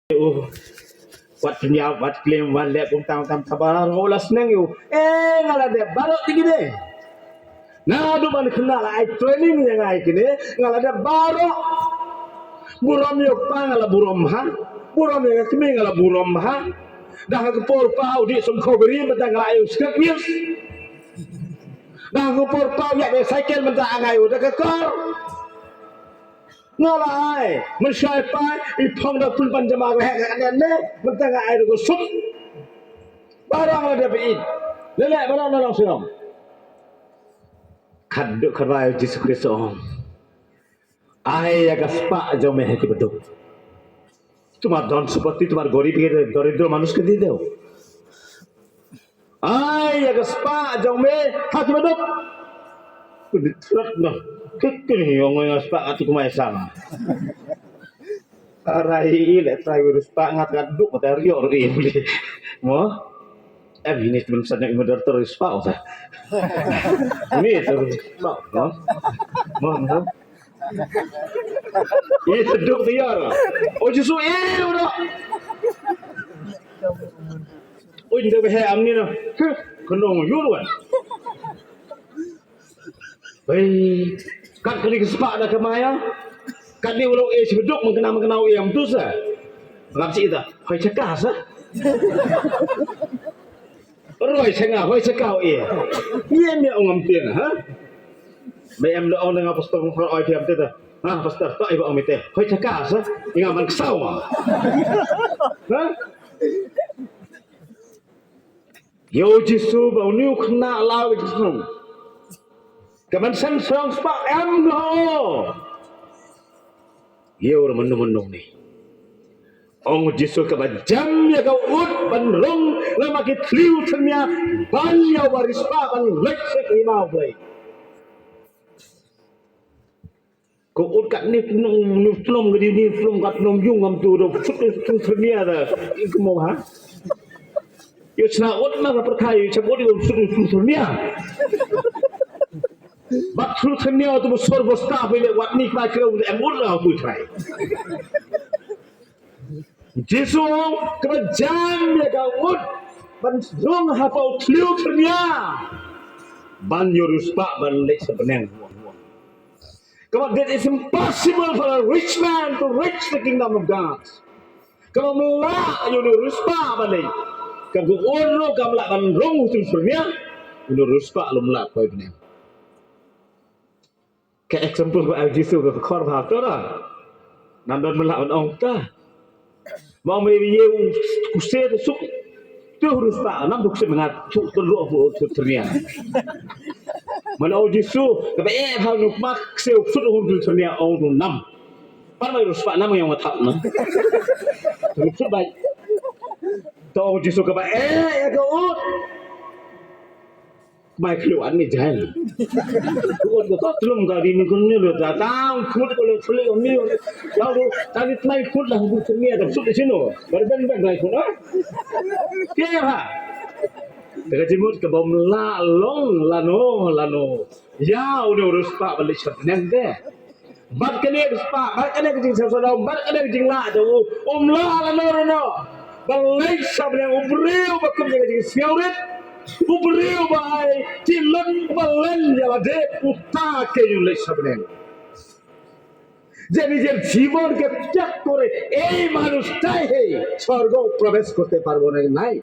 Wat penyau, wat klaim, wat lep, tang tabar, ulas neng you. Ngala de, baru tinggi deh. Nah, du man kenal ai training yang ai kini, ngala de baru. Buram yok pa ngala buram ha, buram yok kami ngala buram ha. Dah ke por pau di som kau beri mentang ngala ayu sekak mius. Dah ke por pau ya be cycle mentang ayu dah ke kor. Ngala ai mensyai pai ipong dah pun panjama hek kan ne mentang ai dah sup. Barang ngala de bein. Lelak barang nolong sinom. Kaduk kerai Yesus Kristus. Ai agak spa jauh meh ke beduk. Cuma don seperti cuma gorib ke dorido manusia ke dia. Ai agak spa jauh meh hak beduk. Kudit surat noh. Kekini yang spa atu kumai sama. Arai le trai urus spa ngat kaduk materi ori beli. Mo ini belum saja imodar terus spa usah. Ini terus spa. Mo ini seduk dia lah. Oh justru udah. Oh ini dah beham ni lah. Kenong yuruan. Baik. Kan kali kesepak dah kemaya. Kan ni ulang seduk mengenau yang tu sah. Ngapsi itu. Hoi cekah sah. Roy cengah, hoi cekah Iya ni orang amtin ha. Bayam lo orang dengan pastor ngor oi fiam tu. Ha pastor tak ibu om itu. Hoi cekah sah. Ingat man kesau. Ha? Yo Jisu bau ni kena lau Jisu. Kaman san serang spak em lo. Yo menung ni. Ong Jisu kaban jam ya kau ut ban rong lama ki tliu tnya ban ya waris pa ban lek sek imau blai. Kau ut kat ni nung gedi ni flum kat nung yung ngam tu do fut tnya da. Iku mau ha? Yo chna ut ma perkai chabot yo fut tnya. Bak fut tnya tu sor bosta bile wat ni ka kira em ut la tu trai. Jisu kerajaan ya kau ban rong hapau tliu tnya ban yorus pak ban lek sebeneng. Come on, that is impossible for a rich man to reach the kingdom of God. Kalau melak yorus pak ban lek. Kalau ono kamla ban rong tnya yorus pak lo melak kau beneng. Ke example ko Jisu ke kor ha tu lah. Nandon melak ban ong ta. Mau melihat kusir suk tu harus pak nam duk semangat suk teruk ternia. Mana Jisu tapi hal nuk mak seu suk harus ternia orang nam. Pan harus pak nam yang matak na. Suk baik. Tahu Jisu kaba ya kau mai keluar ni jalan. Kau tu belum kali ni kau ni dah tahu kau kalau keluar ni lalu tadi mai kau lah kau ni ada sudah sini. Berben lagi kau ah. Siapa? Dekat timur ke bom long lano. Ya udah urus pak balik sebenarnya deh. Bat kene urus pak, bat kene kecing saudara, bat kene kecing lah tu. Lano. Balik sebenarnya ubreu bakum jadi kecing siauret. Ubreu bai tilon balen jawade utake yulai sebenarnya. Jadi জীবন কে ত্যাগ করে এই মানুষটাই স্বর্গ প্রবেশ করতে পারবো না নাই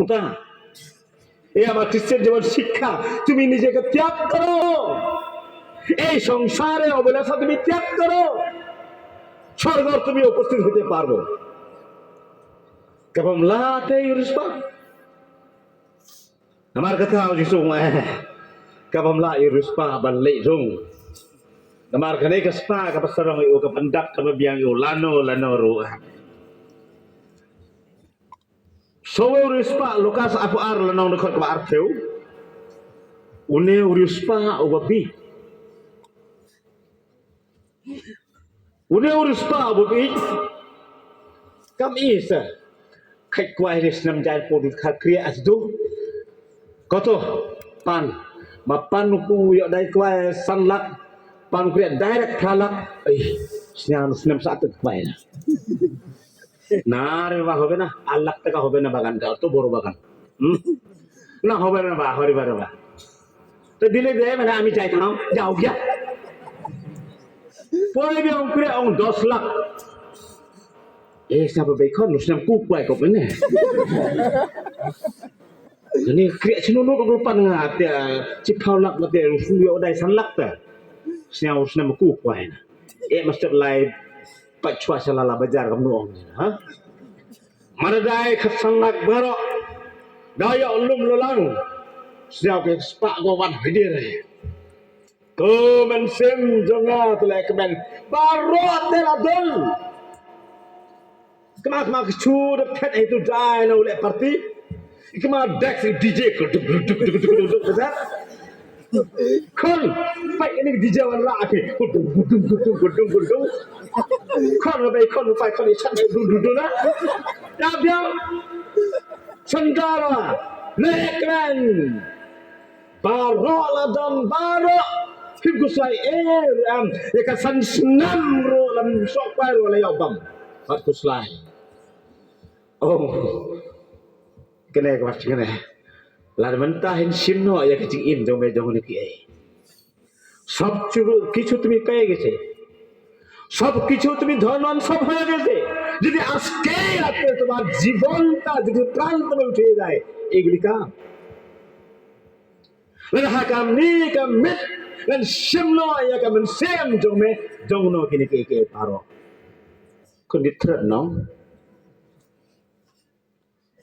ওটা এই আমার খ্রিস্টান জীবন শিক্ষা তুমি নিজেকে ত্যাগ করো এই সংসারে অভিলাষা তুমি ত্যাগ করো স্বর্গ তুমি উপস্থিত হতে পারবো কেবল লাতে ইউরুসপা আমার কথা Jisu কেবল লা ইউরুসপা balik rung Kamar kanai kaspa kapasarang iyo kapandak kababiang iyo lano ro. So urispa lukas apu ar lanong dekot ka arteu. Une urispa ubabi. Une urispa ubabi. Kam isa. Kai kwai ris nam jar podut kha kriya asdu. Koto pan. Mapan ku yo dai kwai sanlak pan kriya direct halak স্নাম সাথে পায় না না রে বা হবে না 8 লাখ টাকা হবে না বাগান কা তো বড় বাগান না হবে না বা হরিবার বা তো দিলে দে মানে আমি চাইতাম যাও গিয়া পরে দিয়ে করে 10 lakh siapa bekon lu senam kupai kau mana ini kriak sinono tu pan ngat ya cipau lak mate rusuyo dai san lak ta senam kupai na master lai pak chua salala bajar kam nuong ha maradai khasan lak baro daya ulum lolang siap ke spak go wan hadir tu men sem jonga tu lai kemen baro teladol Kemak cur pet itu dah na oleh parti. Kemak dex DJ keduk besar. Kol, pai ini DJ wan lah api. Gudung. Kol pai kol isan duduk na. Dah dia. Sendara, lekran. Baro ladang baro. Hibku sai ikan san senam ro lam sok pai ro layabam. Hibku sai. Oh, kena kau kena. Lalu mentahin sino ya kecing in jom ni kiai. Sab kicu tumi pay gese. Sab kicu tumi dhanan sab hoye gese. Jadi aske aapke tumhar जीवन ta jadi pran tome uthe jaye. Eguli kam. Lalu hakam ni kam mit dan sino ya kam sem jom no kini kiai paro. Konditrat no.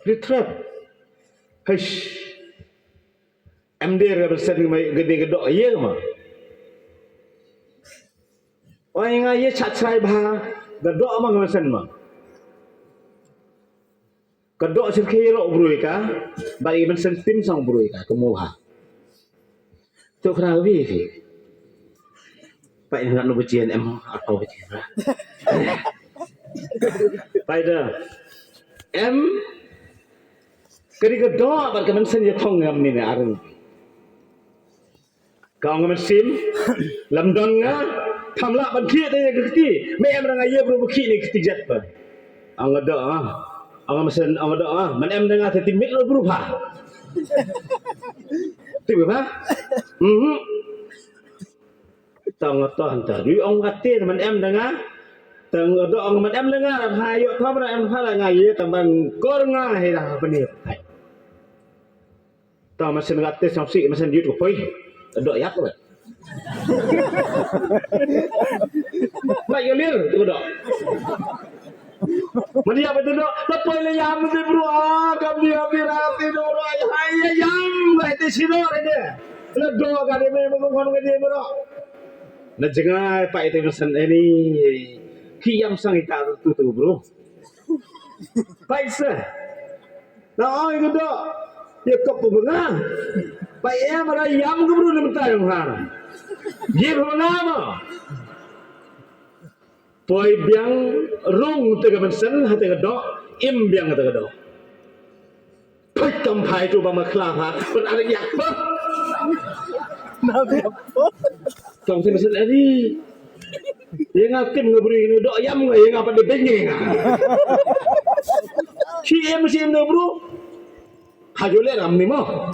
Retrap. Hush. Em dia bersanding gede gedok ye mah. Oi ngai ye chat-chat bah gedok mah ngasen mah. Gedok sirke lo brui ka, bagi mensen tim sang brui ka kemuha. Tu kena lebih ke. Pak nak nu bejian em atau bejian. Pada em Ketika doa bar kemen sen thong ngam ni ne arung. Kau ngam sim lamdon nga thamla ban khie te kiti me em ranga ye bro khi ni kiti jat pa. Ang doa ang sen ang doa man em nga te timit lo bro pha. Tiba ba? Tong to hantar. Yu ong ngate man em nga tang doa man em nga hayo thamra em phala nga ye tambang kor nga he ra bani. Tahu mesin gratis yang sih mesin YouTube poi, dok yak tu. Nak yelir tu dok. Mesti apa tu dok? Lepas le yam tu bro, kami rati dok. Hai yam, hai tu sino ada. Le dok ada memang kon ke dia bro. Na jangan pak itu mesin ini kiam sang ita tu bro. Paisa. Nah, itu dok. Ya kau pengang, pak em ada yang keburu lementar yang hari, dia bernama, poi biang rong tega bensen hati kedok, im biang hati kedok, poi kampai tu bama kelapa, pun ada yang apa, tong si bensen ini, yang akim ngeburu ini dok ayam yang apa di bengeng, si em ngeburu. Hajole ram ni mo.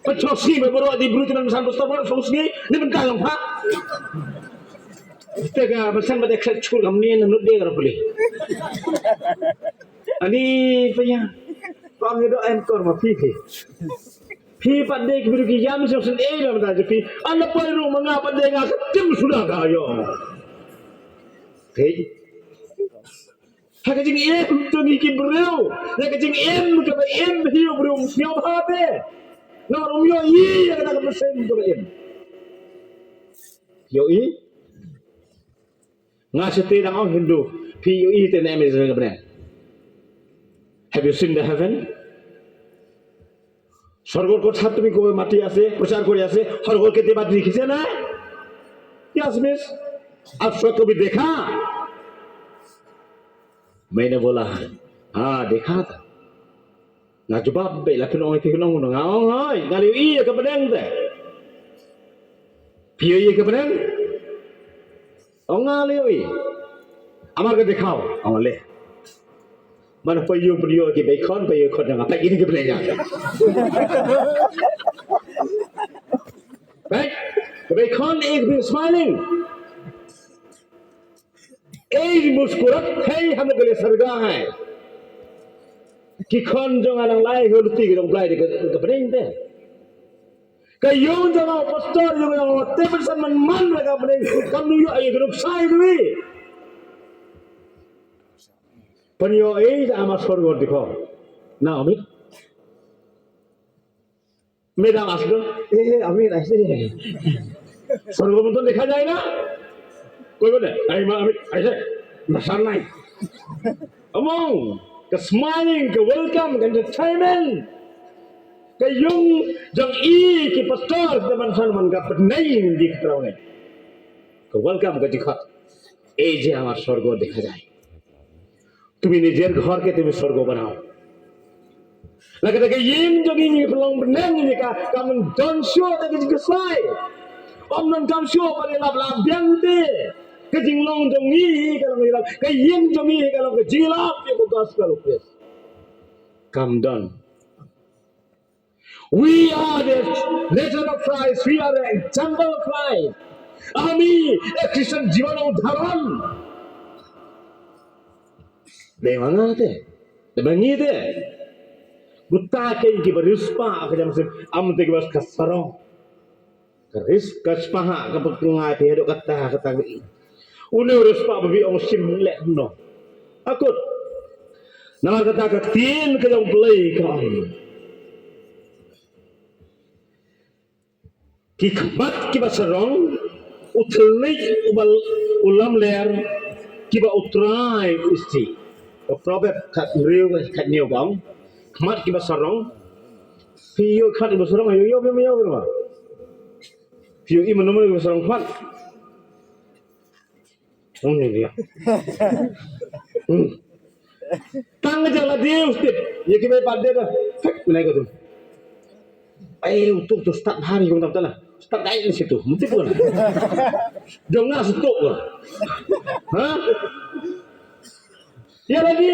Pachosi me boro di bruti nang san posto boro sosgi ni bentar lang ha. Tega pesan bade kecur kam ni nang de gar puli. Ani paya. Pam ni do em kor ma fi. Fi pade ki biru ki yam so sen e ram da fi. Ala paru manga pade nga tim sudah ga yo. Hey. Hakajing em tu ni ki bro. Hakajing em tu ba em hiu bro siap hate. No rumyo yi yang kata pesen tu ba em. Yo i. Ngasih dang orang Hindu. Pi yo i te na em is benar. Have you seen the heaven? স্বর্গর কথা তুমি কবে মাটি আছে প্রচার করে আছে স্বর্গর কে দেবাদ লিখেছে না यस मिस आप स्वर्ग को भी देखा मैंने बोला हाँ देखा था ना जवाब बेला फिर ओए फिर नोंग नोंग आओ हाय गाली ई के बदंग दे पियो ये के बदंग অঙালে আমার কে দেখাও অঙালে মানে পয়ো কি বেখন না তাই ini ke belanya right बेखन एक भी स्माइलिंग एक मुस्कुरात है हम लोग के लिए सरगा है कि खन जोंगा लाई होती के लाई के बनें दे कयूं जोंगा पस्तर जोंगा ते person man लगा बनें कम नु यो एक रुक साई दुई पनियो ए आमा स्वर्ग देखो ना अमित मेरा आसलो अमित ऐसे स्वर्ग में तो देखा जाए ना कोई बोले आई माँ अमित ऐसे नशा नहीं among the smiling the welcome the entertainment cái yung jong i cái pastor the man ka नहीं दिख रहा है तो welcome का दिखा এই যে আমার স্বর্গ দেখা যায় তুমি নিজের ঘরকে তুমি স্বর্গ বানাও लगता है कि यिन जोगी ni pelong benang ni ka kamen don show ta ke sai om non kam show pa lap lap biang te ke jing long jong ni kalau ngi lap ke yin jong ni kalau ke jilap ke gospel please come down we are the letter of Christ we are the example of Christ ami a Christian জীবন উদাহরণ de mangate de bangite Buta kain ki berispa ke jam se am te ki bas kasaro keris kaspaha ke pengai pe dok kata ni une rispa babi ong sim lek no akut nama kata ke tin ke jam play ka ki khamat ki basarong utlik ubal ulam ler ki ba utrai usti proverb khat riu khat nhiều bóng khamat ki basarong piyo khat ki basarong yo berapa piyo i menomor ki basarong khat ni dia tang jala dia ustip ye ki bai padde da naik ke tu untuk tu start hari kau tak tahu lah start naik di situ mesti pun jangan stop lah ha ya lagi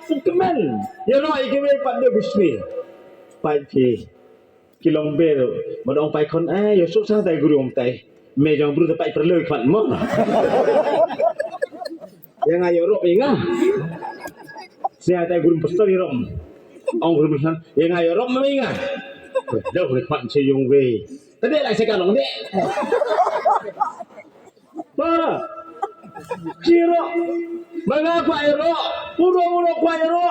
Superman ya lo ai ke bai padde bismi pai pi kilong bel madong pai kon yo sok sa tai guru om tai me jong bru pai perlu khat mo yang ayo rok inga sia tai guru pastor rom ông guru pastor yang ayo rok me inga đâu phải khat se yung về cái đấy lại sẽ cả lòng đấy ba Kiro, mengapa ero? Puro kwa ero.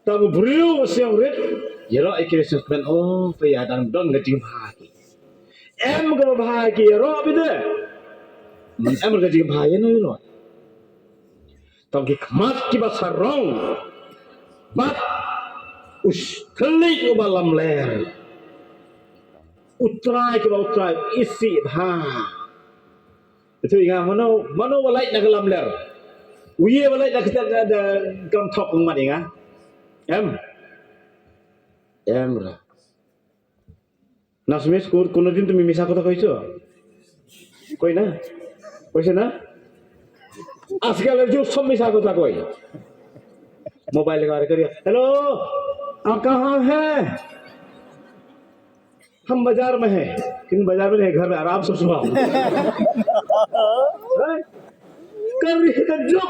Tahu beriu siang red. Ero ikhlas kan oh payadang don ngajing bahagi. Em ke bahagi ero bide. Em ngajing bahagi no ero. Tahu kikmat ki basarong. Bat us kelik ubalam ler. Utrai ke utrai isi bah. Itu ingat mana walai nak kelam ler, uye walai nak kita ada kam top umat ingat, em lah. Nasmis kono din tu mimisa ko ta koiso, koi na, koise na, आजकल जो सब मिसा को था कोई मोबाइल लगा करिए हेलो आप कहाँ हैं हम बाजार में हैं किन बाजार में नहीं घर में आराम से सुनाओ कर रही है जो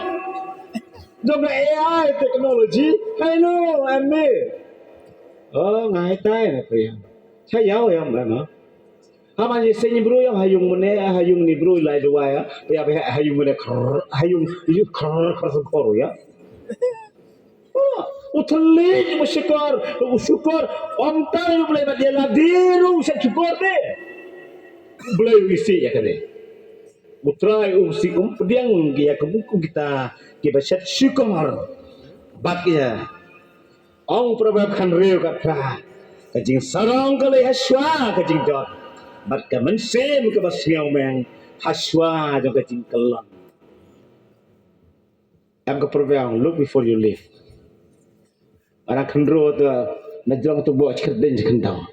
AI technology hello em đi ngày tay này phảiใช่ยาวยังแล้วเนาะถ้ามันจะเซ็นบรูยังหายุงมันเนี่ยหายุงนี่บรูไล่ดูไว้อะไปหายุงมันเนี่ยหายุงยุคคราสุขโรยอะutli bersyukur ontai boleh dia ladiru syukur deh boleh isi ya kan deh utrai usi pediang dia kebuku kita bersyukur syukur baknya ong perabkan reu kata kajing sarong kali haswa kajing jot bat ka mensem ke basiau meng haswa jong kajing kelon am ke perabang look before you leave Anak kendro tu najong tu buat kerden jekendang.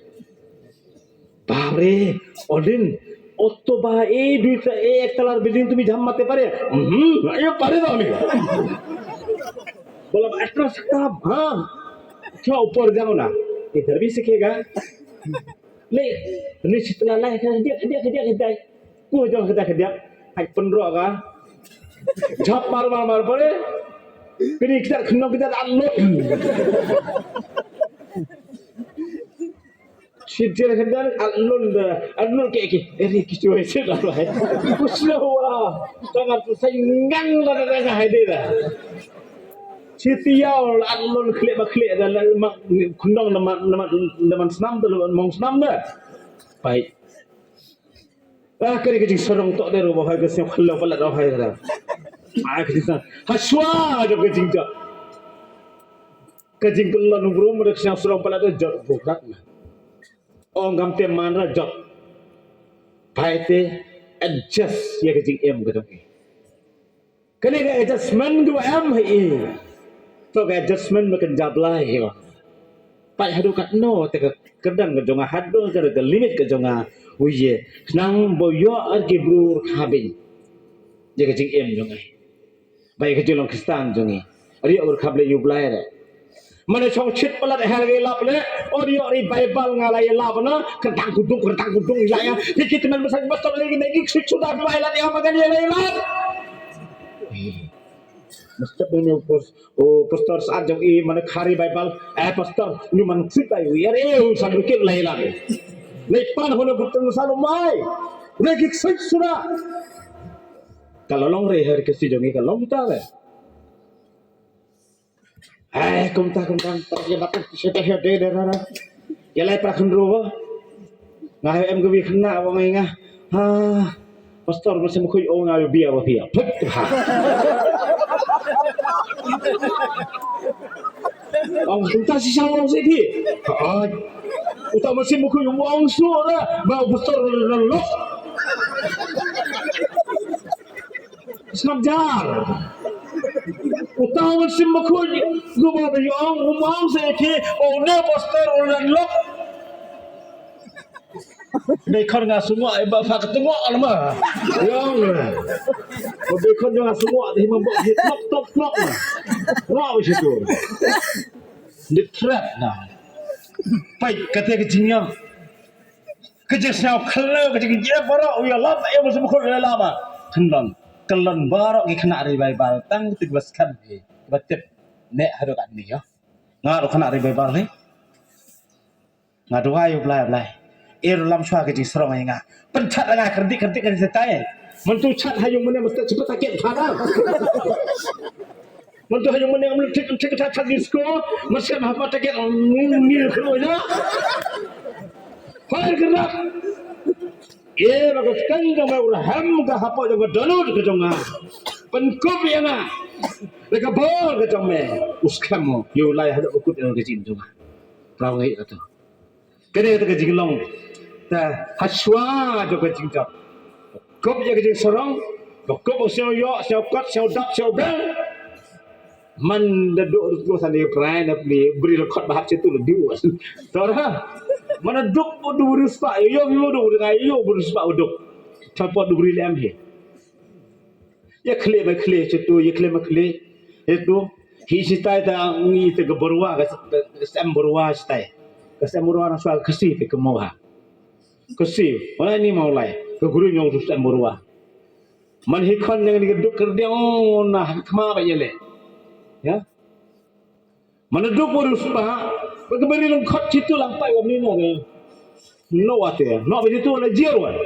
Pare, odin অত বা এই দুইটা এই একতলার বিল্ডিং তুমি ঝাম্মাতে পারে এ পারে না আমি বললাম একটা সাব हाँ क्या ऊपर जाओ ना इधर भी सीखेगा ले निश्चित ना lah dia ku jauh dia hai penro ka jap mar pare kini kita kena kita allo Sijil kendal alun ke eri kisu ese dah hai kusna huwa sangat senggang dah hai dia Sitiau alun klik dalam kundang nama senam tu mong senam dah baik kali kecil sorong tok dia rumah hai kesian kalau pala dah hai dah kecil sana haswa ada kecil tak kecil kalau nunggu mereka kesian sorong pala dah jauh bukan orang gamte mana jauh baik te adjust ya kecil em kata kali ke adjustment dua em hai so adjustment makan jablah ya pai hadu kat no te kedang ke jonga hadu ke limit ke jonga uye nang boyo arki brur khabin je ke jing em jonga bai ke jolong kristan jongi ari ur khable yublai re mane chong chit palat herge lap le ori bible ngalai lap na kentang kudung ilaya dikit men besar besar lagi negi sudah bai la dia makan ya lap mesti punya pastor saat jauh ini mana khari Bible pastor ni mana cerita itu ya sambil kita lelah lepas hono betul selalu mai lagi sudah kalau long reher kesi jongi kalau long tak le kumta ya dapat kita darah ya lai prakun roh ngah em gawi kena wong ngah pastor masih mukui orang ayu biar kita sih sama sih di utama sih mukul uang suara bau besar lalu senajar utama sih mukul gua beli uang sih di owner besar lalu Bekon nggak semua, bapak ketengok lama, yang, bekon nggak semua, dia membuat hit top, wow itu, di trap nah, baik kata kecilnya, kecil siapa kalau kecil dia baru, ya lama, ya masih bukan lama, kelan baru kena revival, tang tigaskan, betul, nek harus kan ni ya, ngaruh kena revival ni, ngaruh ayu belai. Lam shwa ke jing serong inga penchat nga kerdik kan setai mentu chat hayung mene mesti cepat sakit phara mentu hayung mene amul tik chat disko mesti apa take ni khlo ya fire gerak bagus kan jama ham ka hapo jama dalut ke jonga penkup ya nga leka bol ke jomme uskamo yo lai hada ukut ke jing jonga prawi atau kene ke jing long ta haswa jo ke jing jap kop ya ke jing sorong kop seo yo seo kot seo dap seo bel man daduk tu sani prai na beri lekot bahap situ lebih was tora mana duk du ruspa yo du dengan yo ruspa uduk tapot du beri lem he ya kle situ ya kle itu hi sitai ta ngi te geborwa ka sem borwa sitai ka sem borwa na soal kasi te kemoha kasi mana ni mau lai ke guru nyong tu sem borwa man hi khon yang ni duk kerdia na khma ba yele ya mana duk boruspa ka beri lengkot situ lampai wa ni no ate no be situ na jerwan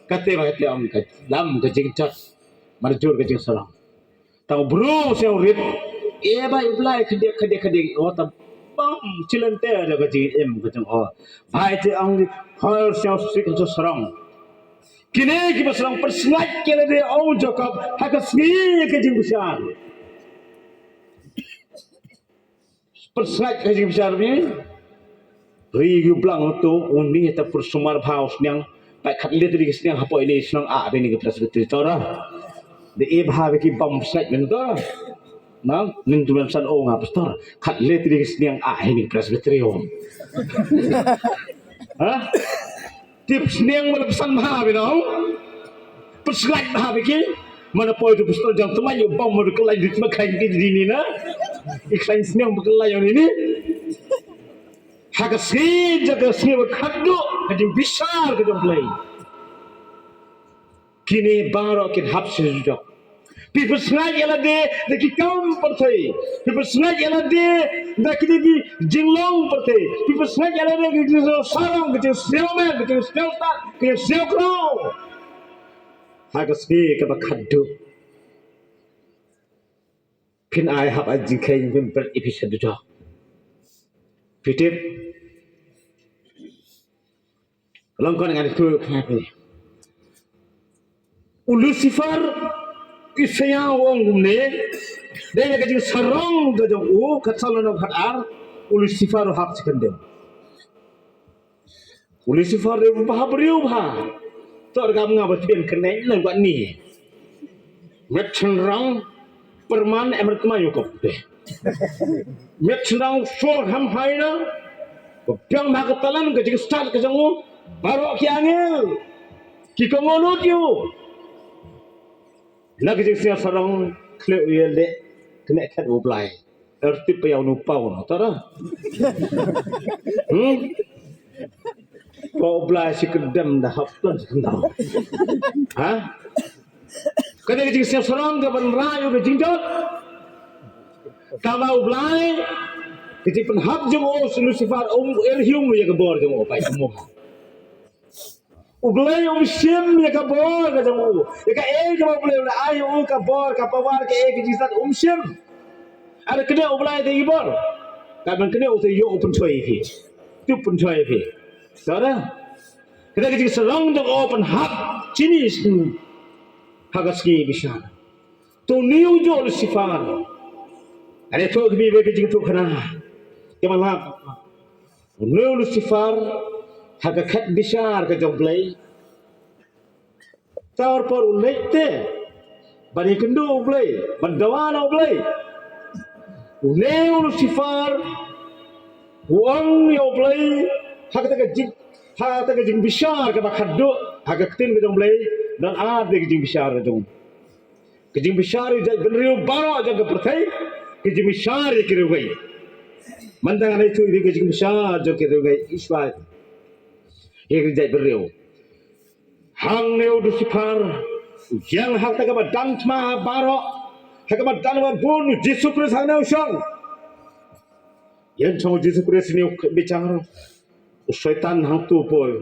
kate ba te am ka lam ka jingchat marjur ka jing salam tahu bro saya urit, ba iblai kede oh tam bam cilente ada gaji em kacang oh, baik tu ang hal saya sik tu serang, kini kita serang persengat kena dia oh Jacob hak sengi gaji besar, persengat gaji besar ni, riu belang tu undi kita persumar bhaus yang baik kat lihat di sini apa ini senang ada ni kita seperti tu lah. De bha ki bom slide men to nang ning tuan san o nga pastor khat le tri sniang a ni presbyterium ha tips niang mana pesan bah binong peslai bah biki mana poin tu pistol jam teman yo bom mau kelai di makan di ni na iklain niang berkelai yang ini hagas si jaga si berkado jadi besar ke jom play kini baru kin hap sejak people sengaja ialah dia deki kaum pertai people sengaja ialah dia deki jinglong pertai people sengaja ialah dia deki sarang deki selman deki selta deki selkro hagas ni ke bakado pin ai hap ajing kain pin per episode dah fitip langkah dengan itu kenapa Lucifer isaya wong gumne daya kajing sarong gajong katsalon hadar Lucifer hap sekende Lucifer beriu tor gam ngabatin kenai nang buat ni met cenrang perman emer kemayu kop deh met cenrang for ham haina piang makatalan kajing start kajangu barok ki angel ki kongolut yu lagi jeng sarang kleu yelde kena kat oblai erti payau nu pau no tara oblai si kedam dah haplan kendau ha kena jeng sarang ke ban rayu ke jingjot kama oblai kiti penhap jeng Lucifer erhium ya ke bor jeng pai semua Ublay sim ya kabor ka jamu. Ya ka ka ublay na ayo kabor ka pawar ka jisat sim. Ada kena ublay te ibor. Ka ban kena ute yo open choi fi. Tu pun choi fi. Sara. Kita ke salong dong open hub jenis hagaski bisa. Tu new jo sifan. Ada tu bi be ke tu khana. Kemala. New sifar hagakat besar ke joblay taur por ulekte bani kendo ublay bandawana ublay uneu sifar wang yo ublay hagata jing besar ke bakaddo hagatin ke joblay dan ada ke jing besar ke jing besar je benriu baro jaga pertai ke jing besar ke rugai mandangan itu ke jing besar jo ke rugai iswa yang jadi beriau, hang neu Lucifer, yang hak tak apa dan cuma barok, hak apa dan apa pun Yesus Kristus hang neu syang, yang cuma Yesus Kristus ni bicara, syaitan hang tu pun,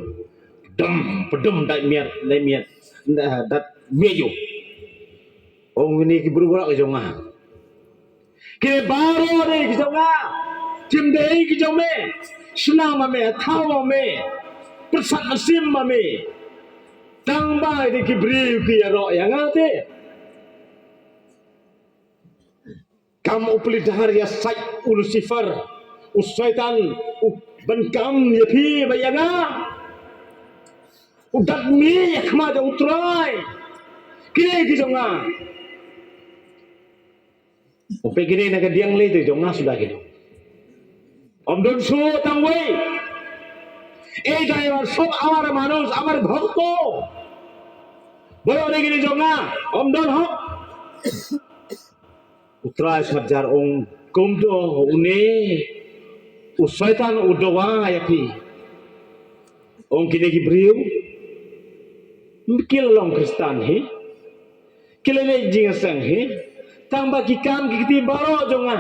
pedem dak miat, dat miayu, orang ini berbuat kejongan, ke barok ni kejongan, cimdei kejongan, senang mame, tahu mame. Persat mesim mami tambah di kibri ki ro yang ate kamu pelidar ya sai Lucifer usaitan benkam ya pi bayanga udat mi khma ja utrai kini ki jonga ope gini naga diang le tu jonga sudah gitu om don su tangwei এই ড্রাইভার সব আমার মানুষ আমার ভক্ত বড় রেগিনি জঙ্গা অমদন হক উত্তরায় সজ্জার ওং কুমদো উনে উশয়তান উডওয়া yapi ওং কিনে কি brew mikil long Kristan hi kilele jingasang hi tamba ki kam ki ti baro jonga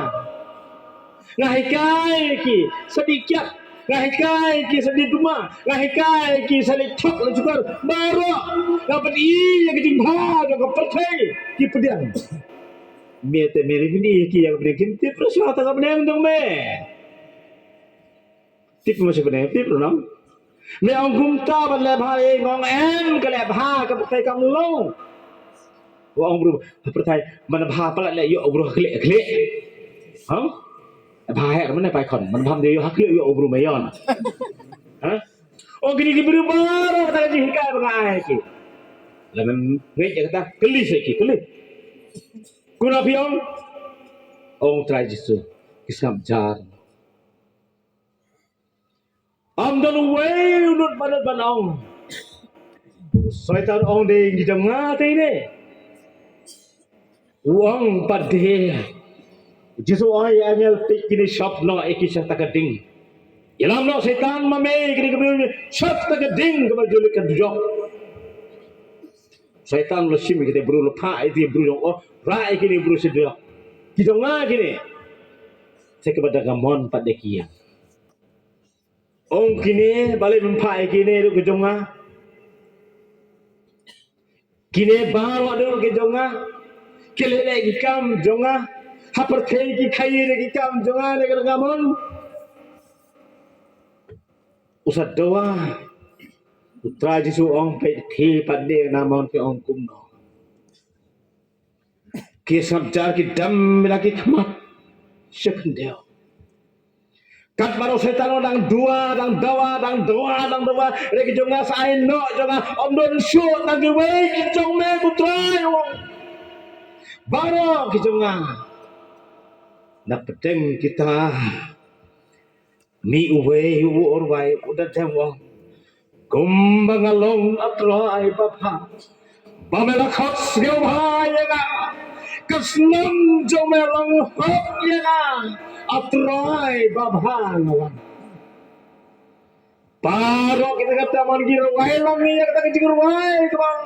ngahikai ki sedikit ngahikai ki sedih duma ngahikai ki sedih thok le juga baro dapat yang kecing bha dapat percay ki pediang mete mere ni ki yang bikin tip raswa ta kabneng dong me tip masih benar tip no me ong gumta balle bhai ngong en kale bha ka percay kam long wa ong bru percay man bha pala le yo bru khle ha bahaya mana pai kon man pham de yo hak yo obru mayon ha o gini gibru baro ta ji hikai ba ai ki la men ngai ja ta keli se ki keli kuna piong ong trai jisu kisam jar am don way unut banat banong Syaitan ong ding di tengah ini. Uang pada. Jisu ay angel tik kini shop no ekisah takading. Ilam no syaitan mame kini kini shop takading kemal julik kedujok. Syaitan lo sim kita buru lepa itu buru oh rai kini buru sedih. Kita ngah kini. Saya kepada gamon pada kia. Ong kini balik mempai kini itu kejonga. Kini bawa dulu kejonga. Kile lagi kam jonga. Hapar thei ki khai lagi kam jonga ne kepada gamon. Usat doa. Putra Jisu ong pe thi pada namon ke ong kumno. Kisah jar ki dam lagi kemat. Sekendel. Kat baru setan dang dua dang dawa rek jonga sain no jonga om don shu dang gewe jong me putra yo baru jonga nak pedeng kita mi uwe u orwai udah temo kumbang along atrai bapa bamela khot siu bhai ga kasnam jong me long hop ye ga atrai babhang paro kita kata man giro wai long ni kata kecil wai kebang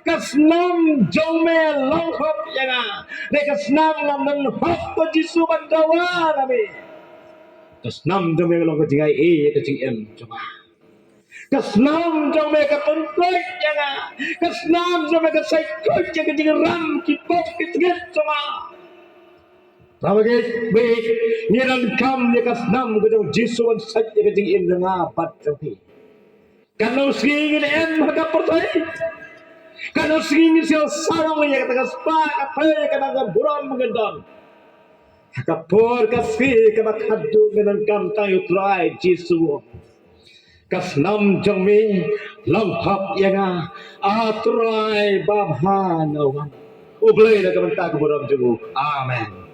kasnam jome long hop yana ne kasnam lam dan hop ko jisu bandawa nabi kasnam jome long ko jingai kecil em coba kasnam jome ka pentoy yana kasnam jome ka sai ko kecil ram ki pop kecil coba Rabagai baik niran kam ya kasnam gedong jisuan saja kecing im dengar pat jopi. Kalau singin em harga pertai. Kalau singin sel sarang ya kata kaspa apa ya kata buram mengendam. Harga por kasih kata kadu dengan kam tayu trai jisu. Kasnam jami lamhap ya nga atrai babhan awan. Ublay na kementak buram jugu. Amen.